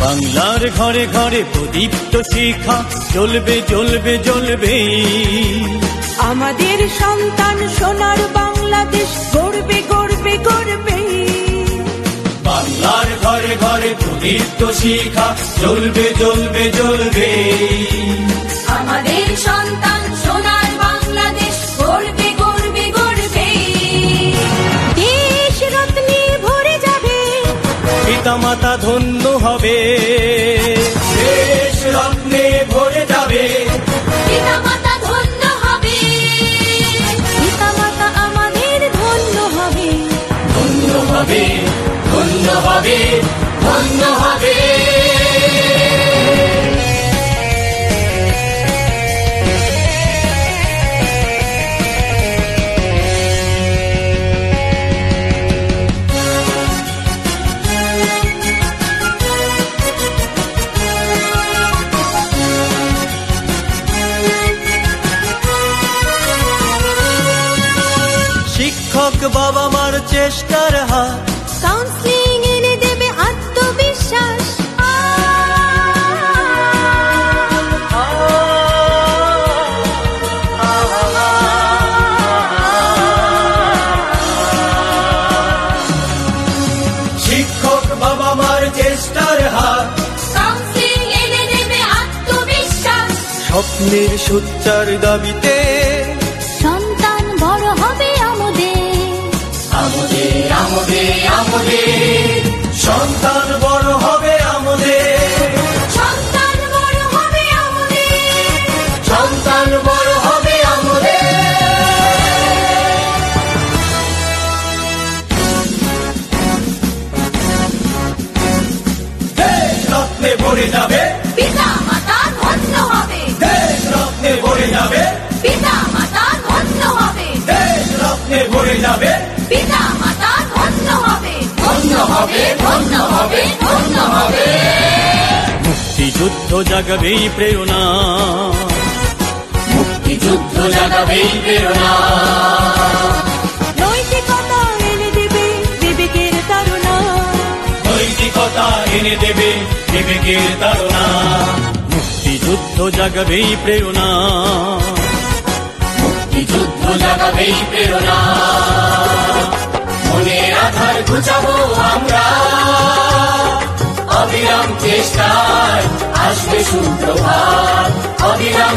বাংলার ঘরে ঘরে প্রদীপ্ত শিখা জ্বলবে জ্বলবে জ্বলবে। আমাদের সন্তান সোনার বাংলাদেশ গড়বে গড়বে গড়বে। বাংলার ঘরে ঘরে প্রদীপ্ত শিখা জ্বলবে জ্বলবে জ্বলবে। আমাদের সন্তান সোনার বাংলাদেশ গড়বে গড়বে গড়বে। দেশ রত্নে ভরে যাবে, পিতা মাতা ধন্য হবে। দেশ রত্নে ভরে যাবে, পিতা মাতা ধন্য হবে। পিতা মাতা আমাদের ধন্য হবে, ধন্য হবে, ধন্য হবে, ধন্য হবে। শিক্ষক বাবা মার চেষ্টার হাত, কাউন্সিলিং এনে দেবে আত্মবিশ্বাস। শিক্ষক বাবা মার চেষ্টার হাত, কাউন্সিলিং এনে দেবে আত্মবিশ্বাস। স্বপ্নের সোচ্চার দাবিতে সন্তান বড় হবে আমাদের, আমাদের আমাদের আমাদের সন্তান বড় হবে আমাদের, সন্তান বড় হবে আমাদের, সন্তান বড় হবে আমাদের। দেশ রত্নে ভরে যাবে, পিতা মাতা ধন্য হবে। দেশ রত্নে ভরে যাবে, পিতা মাতা ধন্য হবে। দেশ রত্নে ভরে যাবে, পিতা মাতা ধন্য হবে, ধন্য হবে, ধন্য হবে, ধন্য হবে। মুক্তিযুদ্ধ জাগাবেই প্রেরণা, মুক্তিযুদ্ধ জাগাবেই প্রেরণা। নৈতিকতা এনে দেবে বিবেকের তাড়না, নৈতিকতা এনে দেবে বিবেকের তাড়না। মুক্তিযুদ্ধ জাগাবেই প্রেরণা, মুক্তিযুদ্ধ জাগাবেই প্রেরণা। মনের আধার ঘুচাবো আমরা, অবিরাম চেষ্টায় আসবে সুপ্রভাত, অবিরাম